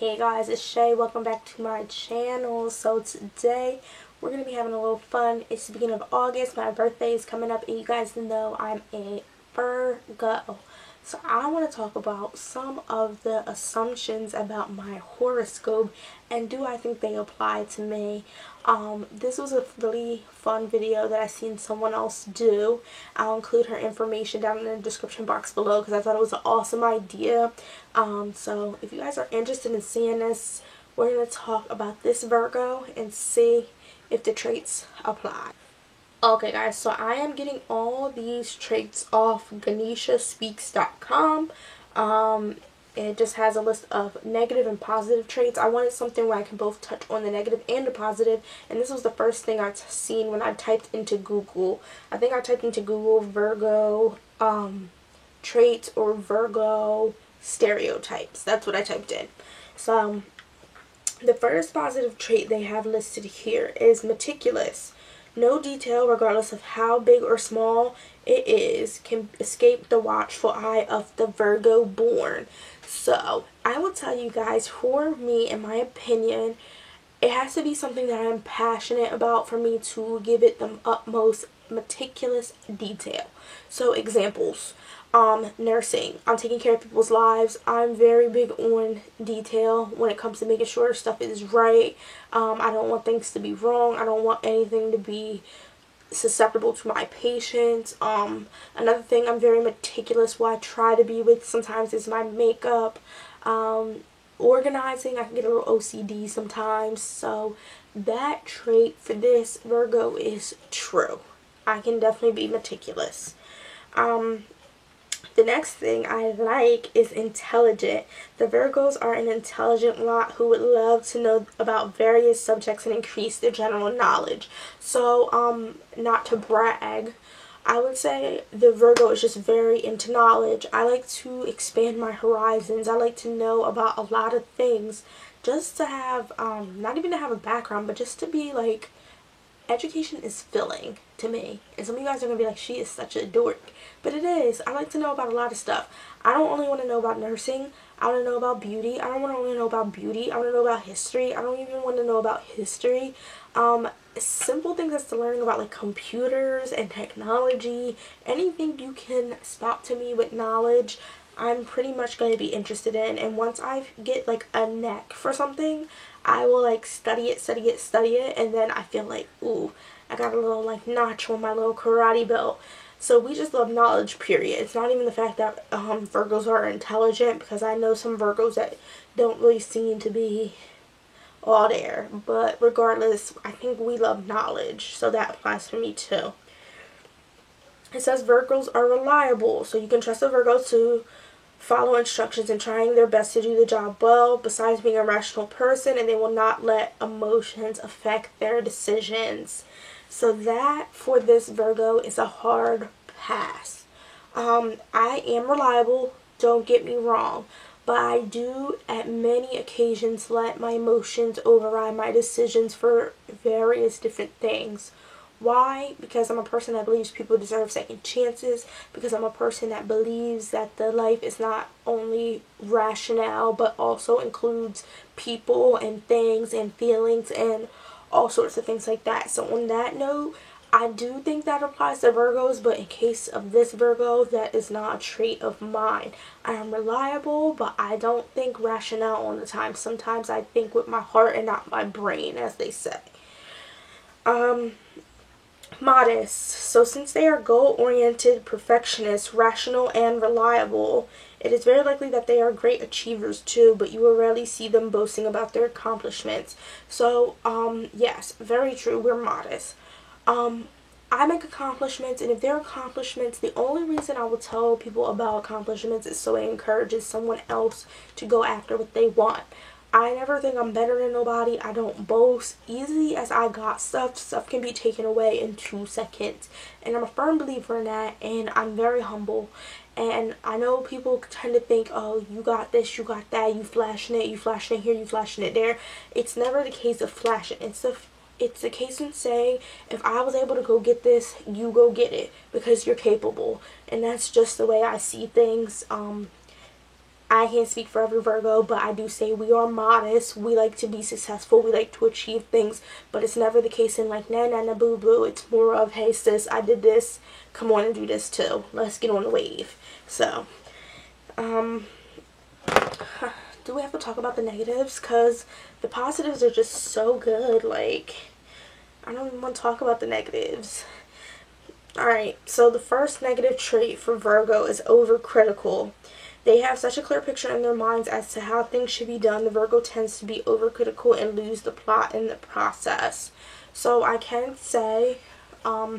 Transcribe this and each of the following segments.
Hey guys, it's Shay. Welcome back to my channel. So today we're going to be having a little fun. It's the beginning of August. My birthday is coming up and you guys know I'm a Virgo. So I want to talk about some of the assumptions about my horoscope and do I think they apply to me. This was a really fun video that I seen someone else do. I'll include her information down in the description box below because I thought it was an awesome idea. So if you guys are interested in seeing this, we're going to talk about this Virgo and see if the traits apply. Okay guys, so I am getting all these traits off GaneshaSpeaks.com. It just has a list of negative and positive traits. I wanted something where I can both touch on the negative and the positive, and this was the first thing I've seen when I typed into Google. I think I typed into Google Virgo traits or Virgo stereotypes. That's what I typed in. So the first positive trait they have listed here is meticulous. No detail, regardless of how big or small it is, can escape the watchful eye of the Virgo born. So I will tell you guys, for me, in my opinion, it has to be something that I'm passionate about for me to give it the utmost meticulous detail. So examples. Nursing. I'm taking care of people's lives. I'm very big on detail when it comes to making sure stuff is right. I don't want things to be wrong. I don't want anything to be susceptible to my patients. Another thing I'm very meticulous, what I try to be with sometimes, is my makeup. Organizing. I can get a little OCD sometimes. So that trait for this Virgo is true. I can definitely be meticulous. The next thing I like is intelligent. The Virgos are an intelligent lot who would love to know about various subjects and increase their general knowledge. So, not to brag, I would say the Virgo is just very into knowledge. I like to expand my horizons. I like to know about a lot of things just to have, not even to have a background, but just to be like, education is filling to me. And some of you guys are going to be like, she is such a dork. But it is. I like to know about a lot of stuff. I don't only want to know about nursing. I want to know about beauty. I don't want to only know about beauty. I want to know about history. I don't even want to know about history. Simple things as to learning about like computers and technology. Anything you can spot to me with knowledge, I'm pretty much going to be interested in. And once I get like a knack for something, I will like study it, and then I feel like, ooh, I got a little like notch on my little karate belt. So we just love knowledge, period. It's not even the fact that Virgos are intelligent, because I know some Virgos that don't really seem to be all there. But regardless, I think we love knowledge, so that applies to me too. It says Virgos are reliable, so you can trust a Virgo to follow instructions and trying their best to do the job well, besides being a rational person, and they will not let emotions affect their decisions. So that for this Virgo is a hard pass. I am reliable, don't get me wrong, but I do at many occasions let my emotions override my decisions for various different things. Why? Because I'm a person that believes people deserve second chances, because I'm a person that believes that the life is not only rationale but also includes people and things and feelings and all sorts of things like that. So on that note, I do think that applies to Virgos, but in case of this Virgo, that is not a trait of mine. I am reliable, but I don't think rationale all the time. Sometimes I think with my heart and not my brain, as they say. Modest. So since they are goal-oriented, perfectionists, rational, and reliable, it is very likely that they are great achievers too, but you will rarely see them boasting about their accomplishments. So, yes, very true, we're modest. I make accomplishments, and if they're accomplishments, the only reason I will tell people about accomplishments is so it encourages someone else to go after what they want. I never think I'm better than nobody. I don't boast. Easy as I got stuff can be taken away in 2 seconds. And I'm a firm believer in that, and I'm very humble. And I know people tend to think, oh, you got this, you got that, you flashing it here, you flashing it there. It's never the case of flashing. It's the case in saying, if I was able to go get this, you go get it, because you're capable. And that's just the way I see things. I can't speak for every Virgo, but I do say we are modest. We like to be successful. We like to achieve things, but it's never the case in like, nah, nah, nah, boo, boo. It's more of, hey, sis, I did this. Come on and do this too. Let's get on the wave. So, do we have to talk about the negatives? Because the positives are just so good. Like, I don't even want to talk about the negatives. Alright, so the first negative trait for Virgo is overcritical. They have such a clear picture in their minds as to how things should be done. The Virgo tends to be overcritical and lose the plot in the process. So I can say, I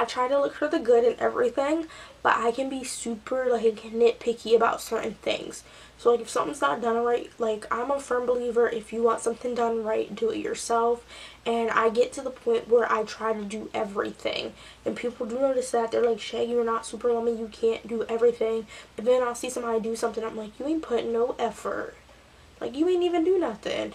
try to look for the good in everything, but I can be super, like, nitpicky about certain things. So, like, if something's not done right, like, I'm a firm believer, if you want something done right, do it yourself. And I get to the point where I try to do everything. And people do notice that. They're like, Shay, you're not Superwoman, you can't do everything. But then I'll see somebody do something, I'm like, you ain't putting no effort. Like, you ain't even do nothing.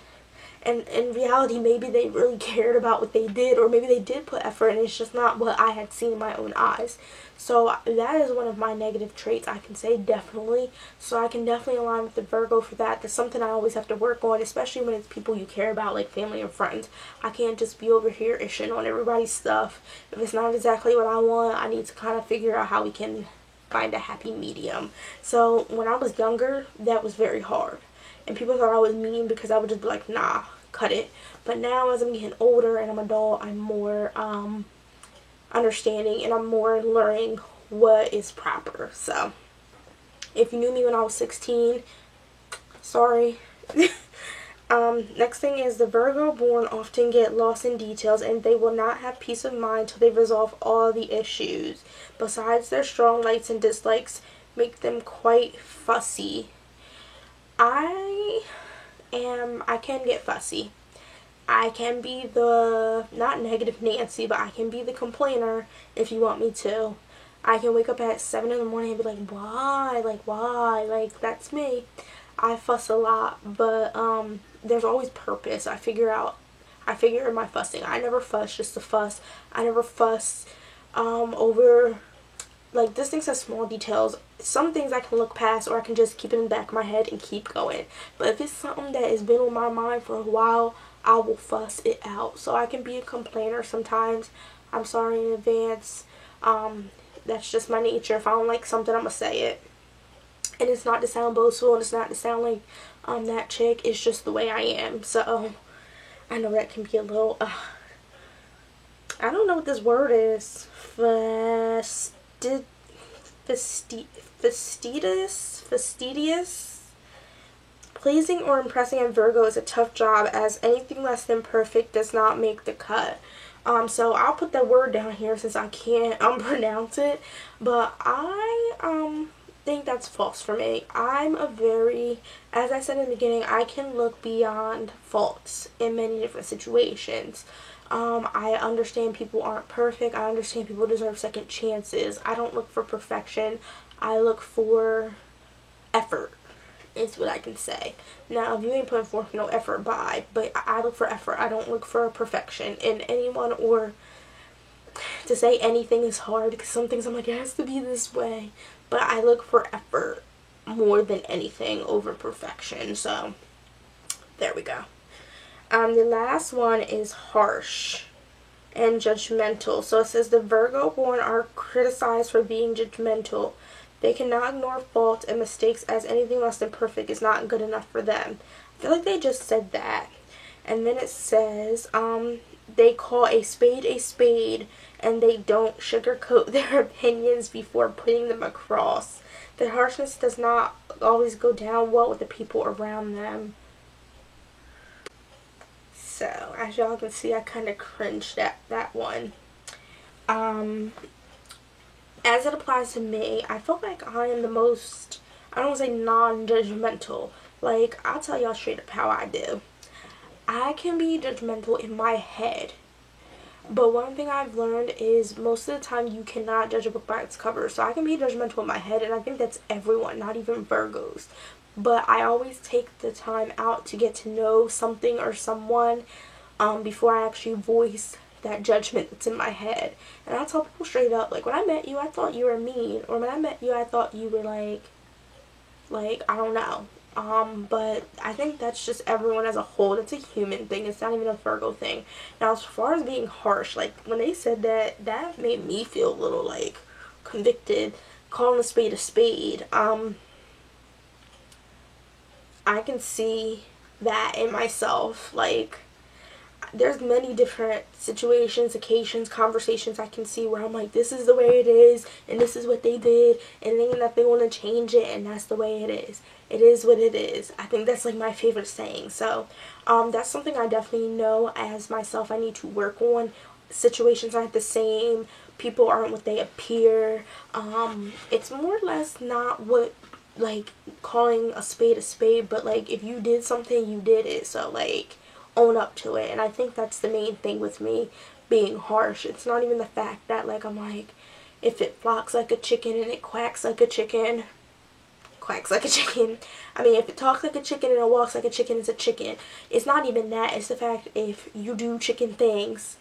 And in reality, maybe they really cared about what they did, or maybe they did put effort and it's just not what I had seen in my own eyes. So that is one of my negative traits, I can say, definitely. So I can definitely align with the Virgo for that. That's something I always have to work on, especially when it's people you care about, like family and friends. I can't just be over here ishing on everybody's stuff. If it's not exactly what I want, I need to kind of figure out how we can find a happy medium. So when I was younger, that was very hard. And people thought I was mean because I would just be like, nah, cut it. But now as I'm getting older and I'm an adult, I'm more understanding and I'm more learning what is proper. So if you knew me when I was 16, sorry. Next thing is the Virgo born often get lost in details and they will not have peace of mind till they resolve all the issues. Besides, their strong likes and dislikes make them quite fussy. I can get fussy. I can be the, not negative Nancy, but I can be the complainer if you want me to. I can wake up at 7 in the morning and be like, why? Like, why? Like, that's me. I fuss a lot, but there's always purpose. I figure in my fussing. I never fuss just to fuss. I never fuss over, like, this thing says small details. Some things I can look past or I can just keep it in the back of my head and keep going. But if it's something that has been on my mind for a while, I will fuss it out. So I can be a complainer sometimes. I'm sorry in advance. That's just my nature. If I don't like something, I'm going to say it. And it's not to sound boastful and it's not to sound like that chick. It's just the way I am. So I know that can be a little, I don't know what this word is. Fastidious. Pleasing or impressing a Virgo is a tough job, as anything less than perfect does not make the cut. So I'll put that word down here since I can't pronounce it, but I think that's false for me. I'm a very, as I said in the beginning, I can look beyond faults in many different situations. I understand people aren't perfect. I understand people deserve second chances. I don't look for perfection. I look for effort, is what I can say. Now, if you ain't putting forth no effort, bye. But I look for effort. I don't look for perfection in anyone, or to say anything is hard because some things I'm like, it has to be this way. But I look for effort more than anything over perfection. So, there we go. The last one is harsh and judgmental. So it says the Virgo born are criticized for being judgmental. They cannot ignore fault and mistakes, as anything less than perfect is not good enough for them. I feel like they just said that. And then it says they call a spade and they don't sugarcoat their opinions before putting them across. Their harshness does not always go down well with the people around them. So, as y'all can see, I kind of cringed at that one. As it applies to me, I feel like I am the most, I don't want to say non-judgmental. Like, I'll tell y'all straight up how I do. I can be judgmental in my head. But one thing I've learned is most of the time you cannot judge a book by its cover. So I can be judgmental in my head, and I think that's everyone, not even Virgos. But I always take the time out to get to know something or someone before I actually voice that judgment that's in my head. And I tell people straight up, like, when I met you, I thought you were mean. Or when I met you, I thought you were, like, Like, I don't know. But I think that's just everyone as a whole. That's a human thing. It's not even a Virgo thing. Now, as far as being harsh, like, when they said that, that made me feel a little, like, convicted. Calling a spade a spade. I can see that in myself. Like, there's many different situations, occasions, conversations I can see where I'm like, this is the way it is, and this is what they did, and then that they want to change it, and that's the way it is. It is what it is. I think that's like my favorite saying. So that's something I definitely know as myself I need to work on. Situations aren't the same. People aren't what they appear. It's more or less not what, like, calling a spade, but like, if you did something, you did it. So like, own up to it. And I think that's the main thing with me being harsh. It's not even the fact that, like, I'm like, if it flocks like a chicken and it quacks like a chicken, quacks like a chicken. I mean, if it talks like a chicken and it walks like a chicken, it's a chicken. It's not even that. It's the fact if you do chicken things,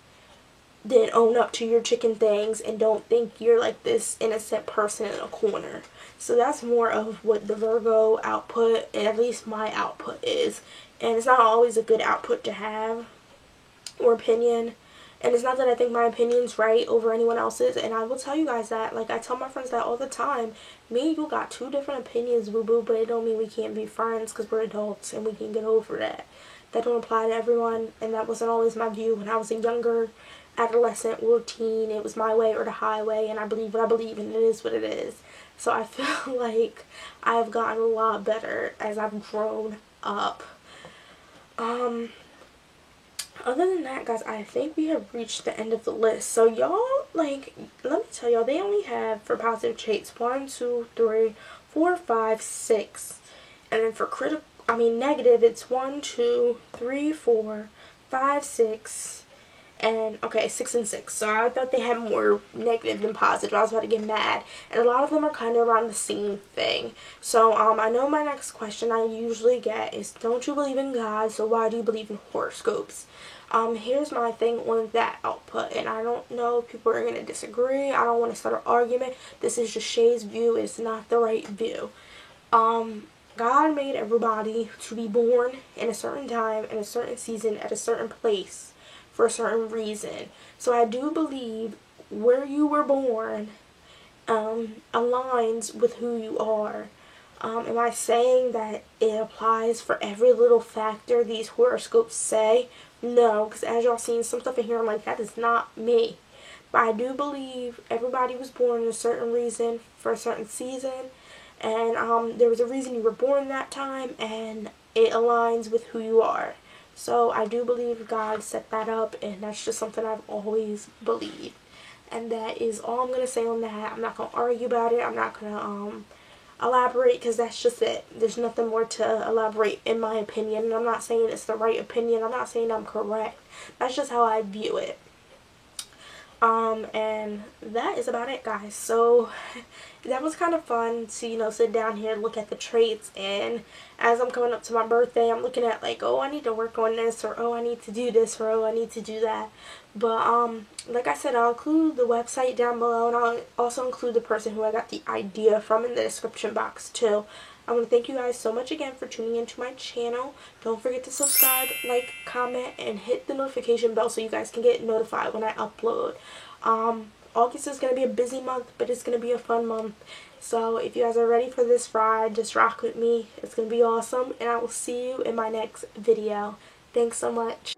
then own up to your chicken things and don't think you're like this innocent person in a corner. So that's more of what the Virgo output, and at least my output, is. And it's not always a good output to have, or opinion. And it's not that I think my opinion's right over anyone else's. And I will tell you guys that. Like, I tell my friends that all the time. Me and you got two different opinions, boo-boo. But it don't mean we can't be friends because we're adults and we can get over that. That don't apply to everyone. And that wasn't always my view when I was a younger adolescent or teen. It was my way or the highway. And I believe what I believe, and it is what it is. So I feel like I've gotten a lot better as I've grown up. Other than that, guys, I think we have reached the end of the list. So y'all, like, let me tell y'all, they only have for positive traits 1, 2, 3, 4, 5, 6, and then for negative, it's 1, 2, 3, 4, 5, 6. And, okay, 6 and 6. So I thought they had more negative than positive. I was about to get mad. And a lot of them are kind of around the same thing. So, I know my next question I usually get is, don't you believe in God, so why do you believe in horoscopes? Here's my thing on that output. And I don't know if people are going to disagree. I don't want to start an argument. This is just Shay's view. It's not the right view. God made everybody to be born in a certain time, in a certain season, at a certain place, for a certain reason. So I do believe where you were born aligns with who you are. Am I saying that it applies for every little factor these horoscopes say? No, because as y'all seen some stuff in here, I'm like, that is not me. But I do believe everybody was born in a certain reason for a certain season, and there was a reason you were born that time, and it aligns with who you are. So I do believe God set that up, and that's just something I've always believed. And that is all I'm going to say on that. I'm not going to argue about it. I'm not going to elaborate, because that's just it. There's nothing more to elaborate in my opinion. And I'm not saying it's the right opinion. I'm not saying I'm correct. That's just how I view it. And that is about it, guys. So that was kind of fun to, you know, sit down here and look at the traits. And as I'm coming up to my birthday, I'm looking at like, oh, I need to work on this, or oh, I need to do this, or oh, I need to do that. But like I said, I'll include the website down below, and I'll also include the person who I got the idea from in the description box too. I want to thank you guys so much again for tuning into my channel. Don't forget to subscribe, like, comment, and hit the notification bell so you guys can get notified when I upload. August is going to be a busy month, but it's going to be a fun month. So if you guys are ready for this ride, just rock with me. It's going to be awesome, and I will see you in my next video. Thanks so much.